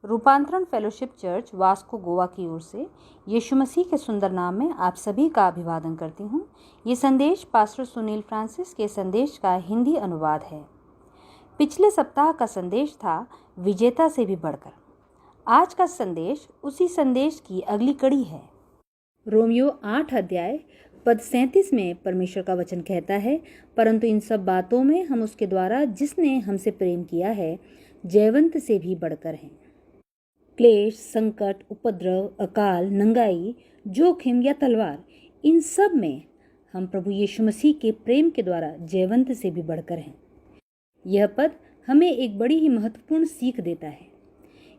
रूपांतरण fellowship church Vasco Goa की ओर से यीशु मसीह के सुंदर नाम में आप सभी का अभिवादन करती हूँ। ये संदेश पास्टर सुनील फ्रांसिस के संदेश का हिंदी अनुवाद है। पिछले सप्ताह का संदेश था विजेता से भी बढ़कर। आज का संदेश उसी संदेश की अगली कड़ी है। रोमियो 8 अध्याय पद 37 में परमेश्वर का वचन कहता है, परंतु इन सब बातों में हम उसके द्वारा जिसने हमसे प्रेम किया है जयवंत से भी बढ़कर हैं। क्लेश, संकट, उपद्रव, अकाल, नंगाई, जोखिम या तलवार, इन सब में हम प्रभु यीशु मसीह के प्रेम के द्वारा जयवंत से भी बढ़कर हैं। यह पद हमें एक बड़ी ही महत्वपूर्ण सीख देता है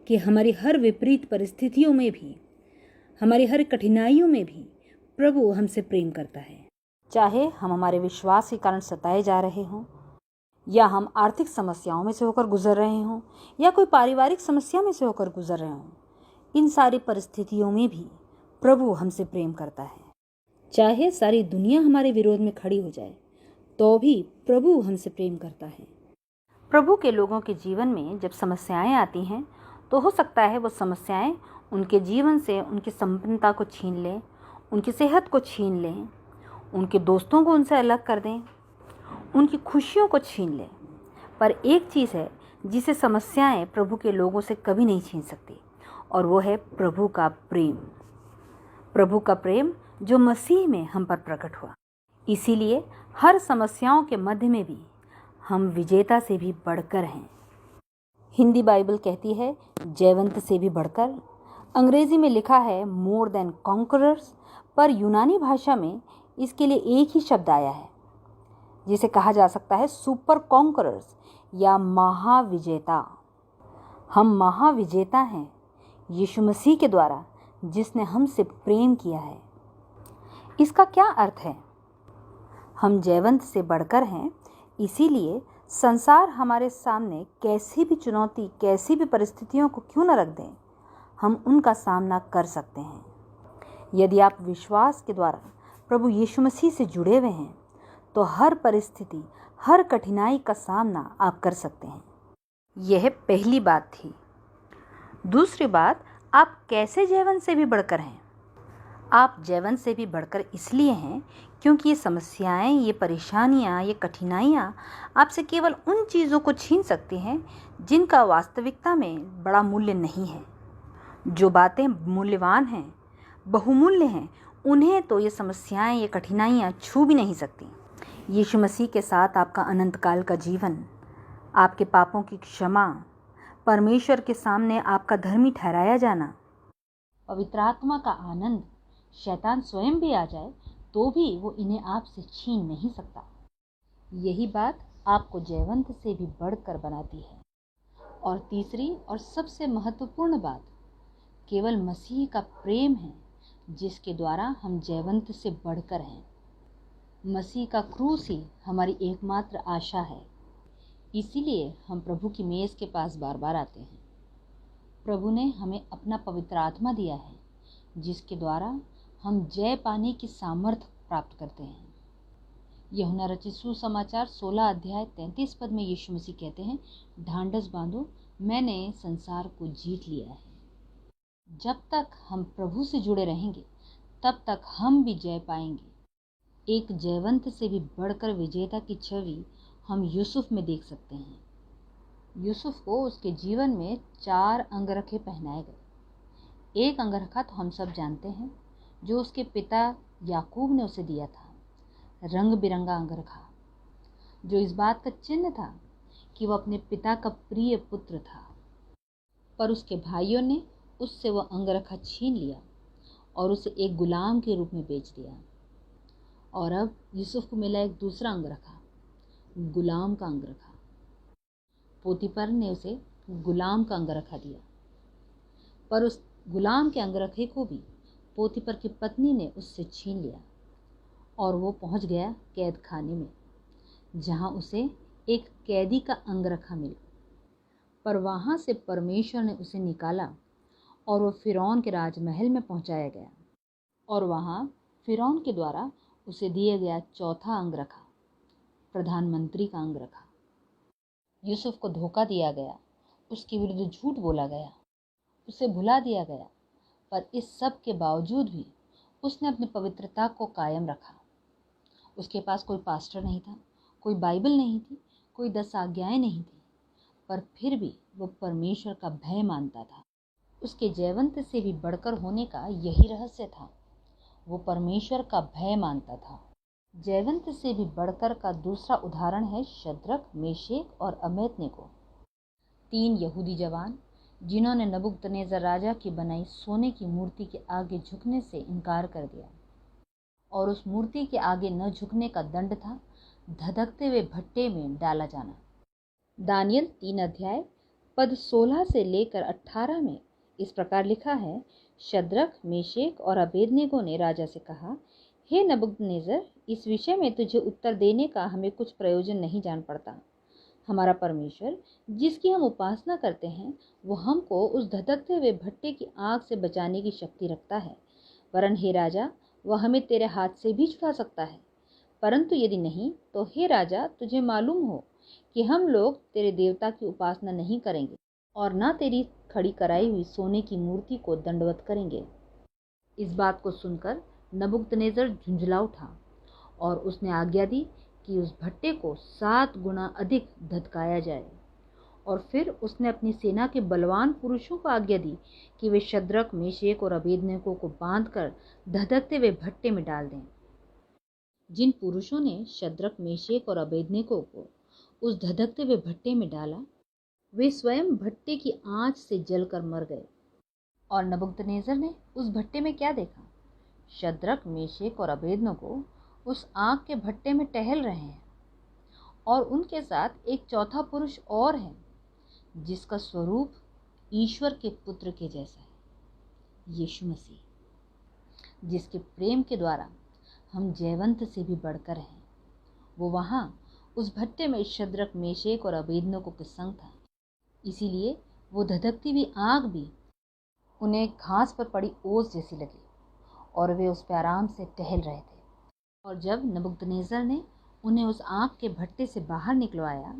कि हमारी हर विपरीत परिस्थितियों में भी, हमारी हर कठिनाइयों में भी प्रभु हमसे प्रेम करता है। चाहे हम हमारे विश्वास के कारण सताए जा रहे हों, या हम आर्थिक समस्याओं में से होकर गुजर रहे हों, या कोई पारिवारिक समस्या में से होकर गुजर रहे हों, इन सारी परिस्थितियों में भी प्रभु हमसे प्रेम करता है। चाहे सारी दुनिया हमारे विरोध में खड़ी हो जाए तो भी प्रभु हमसे प्रेम करता है। प्रभु के लोगों के जीवन में जब समस्याएं आती हैं तो हो सकता है वो समस्याएं उनके जीवन से उनकी संपन्नता को छीन लें, उनकी सेहत को छीन लें, उनके दोस्तों को उनसे अलग कर दें, उनकी खुशियों को छीन लें। पर एक चीज़ है जिसे समस्याएं प्रभु के लोगों से कभी नहीं छीन सकती, और वो है प्रभु का प्रेम। प्रभु का प्रेम जो मसीह में हम पर प्रकट हुआ। इसीलिए हर समस्याओं के मध्य में भी हम विजेता से भी बढ़कर हैं। हिंदी बाइबल कहती है जयवंत से भी बढ़कर। अंग्रेजी में लिखा है मोर देन कॉन्करर्स, पर यूनानी भाषा में इसके लिए एक ही शब्द आया है जिसे कहा जा सकता है सुपर कॉन्करर्स या महाविजेता। हम महाविजेता हैं यीशु मसीह के द्वारा जिसने हमसे प्रेम किया है। इसका क्या अर्थ है? हम जयवंत से बढ़कर हैं, इसीलिए संसार हमारे सामने कैसी भी चुनौती, कैसी भी परिस्थितियों को क्यों न रख दें, हम उनका सामना कर सकते हैं। यदि आप विश्वास के द्वारा प्रभु यीशु मसीह से जुड़े हुए हैं तो हर परिस्थिति, हर कठिनाई का सामना आप कर सकते हैं। यह पहली बात थी। दूसरी बात, आप कैसे जयवंत से भी बढ़कर हैं? आप जयवंत से भी बढ़कर इसलिए हैं क्योंकि ये समस्याएं, ये परेशानियां, ये कठिनाइयां आपसे केवल उन चीज़ों को छीन सकती हैं जिनका वास्तविकता में बड़ा मूल्य नहीं है। जो बातें मूल्यवान हैं, बहुमूल्य हैं, उन्हें तो ये समस्याएं, ये कठिनाइयां छू भी नहीं सकती। यीशु मसीह के साथ आपका अनंत काल का जीवन, आपके पापों की क्षमा, परमेश्वर के सामने आपका धर्मी ठहराया जाना, पवित्र आत्मा का आनंद, शैतान स्वयं भी आ जाए तो भी वो इन्हें आपसे छीन नहीं सकता। यही बात आपको जयवंत से भी बढ़कर बनाती है। और तीसरी और सबसे महत्वपूर्ण बात केवल मसीह का प्रेम है जिसके द्वारा हम जयवंत से बढ़कर हैं। मसीह का क्रूस ही हमारी एकमात्र आशा है। इसीलिए हम प्रभु की मेज़ के पास बार बार आते हैं। प्रभु ने हमें अपना पवित्र आत्मा दिया है जिसके द्वारा हम जय पाने की सामर्थ्य प्राप्त करते हैं। यूहन्ना रचित सुसमाचार 16 अध्याय 33 पद में यीशु मसीह कहते हैं, ढांढस बांधो, मैंने संसार को जीत लिया है। जब तक हम प्रभु से जुड़े रहेंगे तब तक हम भी जय पाएंगे। एक जयवंत से भी बढ़कर विजेता की छवि हम यूसुफ में देख सकते हैं। यूसुफ को उसके जीवन में 4 अंगरखे पहनाए गए। एक अंगरखा तो हम सब जानते हैं जो उसके पिता याकूब ने उसे दिया था, रंग बिरंगा अंगरखा, जो इस बात का चिन्ह था कि वह अपने पिता का प्रिय पुत्र था। पर उसके भाइयों ने उससे वह अंगरखा छीन लिया और उसे एक गुलाम के रूप में बेच दिया। और अब यूसुफ को मिला एक दूसरा अंगरखा, गुलाम का अंगरखा। पोतीफर ने उसे गुलाम का अंगरखा दिया, पर उस गुलाम के अंगरखे को भी पोतीफर की पत्नी ने उससे छीन लिया और वो पहुंच गया कैद खाने में, जहां उसे एक कैदी का अंगरखा मिला। पर वहां से परमेश्वर ने उसे निकाला और वो फिरौन के राजमहल में पहुंचाया गया, और वहां फिरौन के द्वारा उसे दिया गया चौथा अंगरखा, प्रधानमंत्री का अंगरखा। यूसुफ को धोखा दिया गया, उसके विरुद्ध झूठ बोला गया, उसे भुला दिया गया, पर इस सब के बावजूद भी उसने अपनी पवित्रता को कायम रखा। उसके पास कोई पास्टर नहीं था, कोई बाइबल नहीं थी, कोई 10 आज्ञाएं नहीं थी, पर फिर भी वो परमेश्वर का भय मानता था। उसके जयवंत से भी बढ़कर होने का यही रहस्य था, वो परमेश्वर का भय मानता था। जयवंत से भी बढ़कर का दूसरा उदाहरण है शद्रक, मेशेक और अबेदनगो, 3 यहूदी जवान जिन्होंने नबूकदनेस्सर राजा की बनाई सोने की मूर्ति के आगे झुकने से इनकार कर दिया, और उस मूर्ति के आगे न झुकने का दंड था धधकते हुए भट्टे में डाला जाना। दानियल 3 अध्याय पद 16 से लेकर 18 में इस प्रकार लिखा है, शद्रक, मेशेक और अबेदनगो ने राजा से कहा, हे नबूकदनेस्सर, इस विषय में तुझे उत्तर देने का हमें कुछ प्रयोजन नहीं जान पड़ता। हमारा परमेश्वर जिसकी हम उपासना करते हैं, वो हमको उस धधकते हुए भट्टे की आग से बचाने की शक्ति रखता है। वरन हे राजा, वह हमें तेरे हाथ से भी छुड़ा सकता है। परंतु यदि नहीं, तो हे राजा, तुझे मालूम हो कि हम लोग तेरे देवता की उपासना नहीं करेंगे और न तेरी खड़ी कराई हुई सोने की मूर्ति को दंडवत करेंगे। इस बात को सुनकर नबूकदनेस्सर झुंझला उठा और उसने आज्ञा दी कि उस भट्टे को 7 गुना अधिक धधकाया जाए। और फिर उसने अपनी सेना के बलवान पुरुषों को आज्ञा दी कि वे शद्रक, मेशेक और अबेदनगो को बांधकर धधकते हुए भट्टे में डाल दें। जिन पुरुषों ने शद्रक, मेशेक और अबेदनगो को उस धधकते हुए भट्टे में डाला, वे स्वयं भट्टे की आंच से जलकर मर गए। और नबूकदनेस्सर ने उस भट्टे में क्या देखा? शद्रक, मेशेक और अबेदनगो उस आग के भट्टे में टहल रहे हैं, और उनके साथ एक चौथा पुरुष और है जिसका स्वरूप ईश्वर के पुत्र के जैसा है, यीशु मसीह, जिसके प्रेम के द्वारा हम जयवंत से भी बढ़कर हैं। वो वहाँ उस भट्टे में शद्रक, मेशेक और अबेदनगो के संग था। इसीलिए वो धधकती हुई आग भी उन्हें घास पर पड़ी ओस जैसी लगी और वे उस पर आराम से टहल रहे थे। और जब नबूकदनेस्सर ने उन्हें उस आग के भट्टे से बाहर निकलवाया,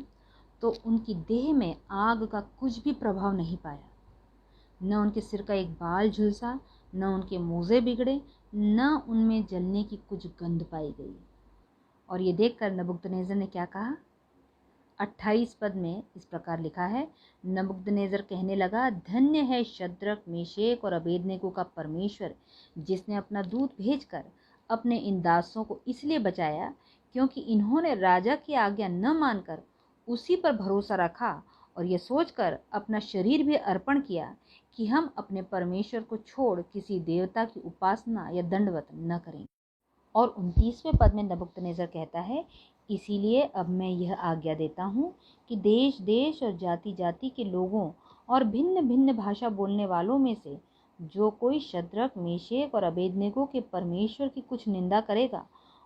तो उनकी देह में आग का कुछ भी प्रभाव नहीं पाया। न उनके सिर का एक बाल झुलसा, न उनके मोजे बिगड़े, न उनमें जलने की कुछ गंध पाई गई। और ये देखकर नबूकदनेस्सर ने क्या कहा? 28 पद में इस प्रकार लिखा है, नबूकदनेस्सर कहने लगा, धन्य है शद्रक, मेशेक और अबेदनगो का परमेश्वर, जिसने अपना दूत भेजकर अपने इन दासों को इसलिए बचाया क्योंकि इन्होंने राजा की आज्ञा न मानकर उसी पर भरोसा रखा और यह सोचकर अपना शरीर भी अर्पण किया कि हम अपने परमेश्वर को छोड़ किसी देवता की उपासना या दंडवत न करेंगे। और 29वें पद में नबूकदनेस्सर कहता है, इसीलिए अब मैं यह आज्ञा देता हूँ कि देश देश और जाति जाति के लोगों और भिन्न भिन्न भाषा बोलने वालों में से जो कोई शद्रक, मेशेक और अबेदनगो के परमेश्वर की कुछ निंदा करेगा,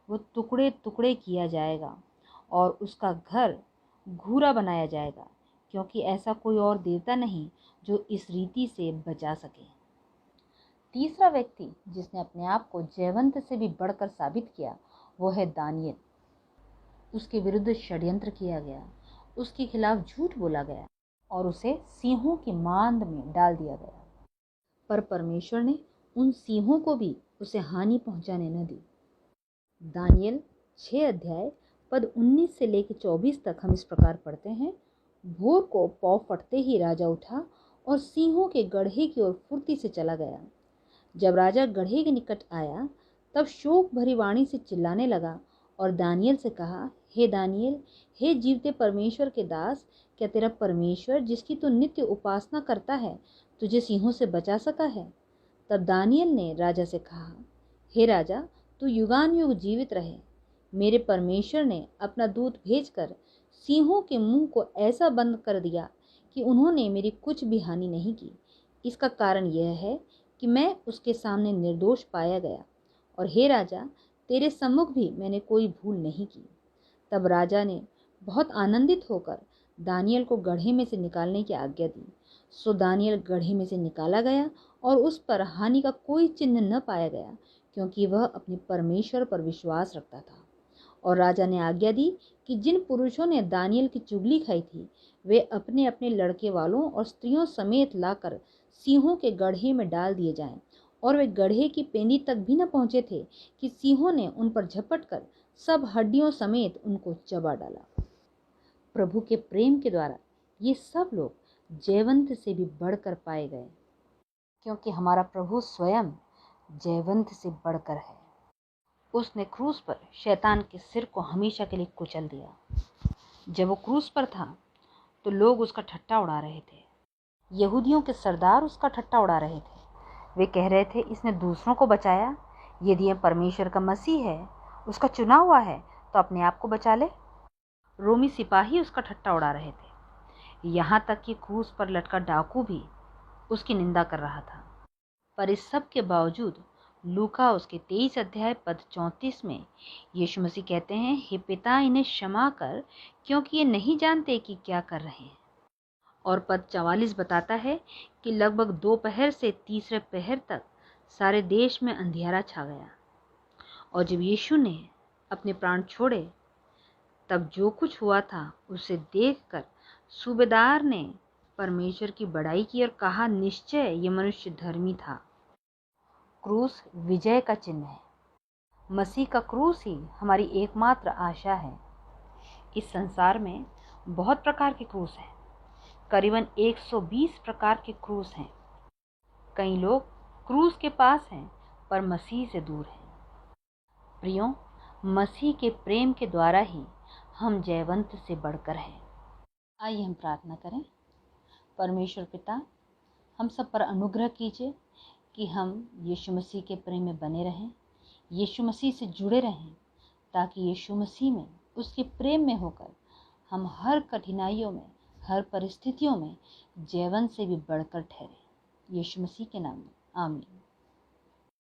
वो टुकड़े टुकड़े किया जाएगा और उसका घर घूरा बनाया जाएगा, क्योंकि ऐसा कोई और देवता नहीं जो इस रीति से बचा सके। तीसरा व्यक्ति जिसने अपने आप को जयवंत से भी बढ़कर साबित किया, वो है दानियल। उसके विरुद्ध षड्यंत्र किया गया, उसके खिलाफ झूठ बोला गया और उसे सिंहों की मांद में डाल दिया गया, पर परमेश्वर ने उन सिंहों को भी उसे हानि पहुंचाने न दी। दानियल 6 अध्याय पद 19 से लेकर 24 तक हम इस प्रकार पढ़ते हैं, भोर को पौ फटते ही राजा उठा और सिंहों के गड्ढे की ओर फुर्ती से चला गया। जब राजा गड्ढे के निकट आया, तब शोक भरी वाणी से चिल्लाने लगा और दानियल से कहा, हे दानियल, हे जीवते परमेश्वर के दास, क्या तेरा परमेश्वर जिसकी तू नित्य उपासना करता है तुझे सिंहों से बचा सका है? तब दानियल ने राजा से कहा, हे राजा, तू युगानुयुग जीवित रहे। मेरे परमेश्वर ने अपना दूत भेजकर सिंहों के मुंह को ऐसा बंद कर दिया कि उन्होंने मेरी कुछ भी हानि नहीं की। इसका कारण यह है कि मैं उसके सामने निर्दोष पाया गया, और हे राजा, तेरे सम्मुख भी मैंने कोई भूल नहीं की। तब राजा ने बहुत आनंदित होकर दानियल को गड्ढे में से निकालने की आज्ञा दी। सो दानियल गड्ढे में से निकाला गया और उस पर हानि का कोई चिन्ह न पाया गया, क्योंकि वह अपने परमेश्वर पर विश्वास रखता था और राजा ने आज्ञा दी कि जिन पुरुषों ने दानियल की चुगली खाई थी वे अपने अपने लड़के वालों और स्त्रियों समेत लाकर सिंहों के गड्ढे में डाल दिए जाएं। और वे गड्ढे की पेंदी तक भी न पहुंचे थे कि सिंहों ने उन पर झपट कर सब हड्डियों समेत उनको चबा डाला। प्रभु के प्रेम के द्वारा ये सब लोग जयवंत से भी बढ़कर पाए गए, क्योंकि हमारा प्रभु स्वयं जयवंत से बढ़कर है। उसने क्रूस पर शैतान के सिर को हमेशा के लिए कुचल दिया। जब वो क्रूस पर था तो लोग उसका ठट्टा उड़ा रहे थे। यहूदियों के सरदार उसका ठट्टा उड़ा रहे थे। वे कह रहे थे, इसने दूसरों को बचाया, यदि यह परमेश्वर का मसीह है, उसका चुना हुआ है, तो अपने आप को बचा ले। रोमी सिपाही उसका ठट्टा उड़ा रहे थे। यहाँ तक कि क्रूस पर लटका डाकू भी उसकी निंदा कर रहा था। पर इस सब के बावजूद लूका उसके 23 अध्याय पद 34 में यीशु मसीह कहते हैं, हे पिता, इन्हें क्षमा कर, क्योंकि ये नहीं जानते कि क्या कर रहे हैं। और पद 44 बताता है कि लगभग दोपहर से तीसरे पहर तक सारे देश में अंधियारा छा गया। और जब यीशु ने अपने प्राण छोड़े तब जो कुछ हुआ था उसे देखकर सूबेदार ने परमेश्वर की बड़ाई की और कहा, निश्चय ये मनुष्य धर्मी था। क्रूस विजय का चिन्ह है। मसीह का क्रूस ही हमारी एकमात्र आशा है। इस संसार में बहुत प्रकार के क्रूस हैं, करीबन 120 प्रकार के क्रूस हैं। कई लोग क्रूस के पास हैं पर मसीह से दूर हैं। प्रियो, मसीह के प्रेम के द्वारा ही हम जयवंत से बढ़कर हैं। आइए हम प्रार्थना करें। परमेश्वर पिता, हम सब पर अनुग्रह कीजिए कि हम यीशु मसीह के प्रेम में बने रहें, यीशु मसीह से जुड़े रहें, ताकि यीशु मसीह में, उसके प्रेम में होकर हम हर कठिनाइयों में, हर परिस्थितियों में जयवंत से भी बढ़कर ठहरें। यीशु मसीह के नाम में आमीन।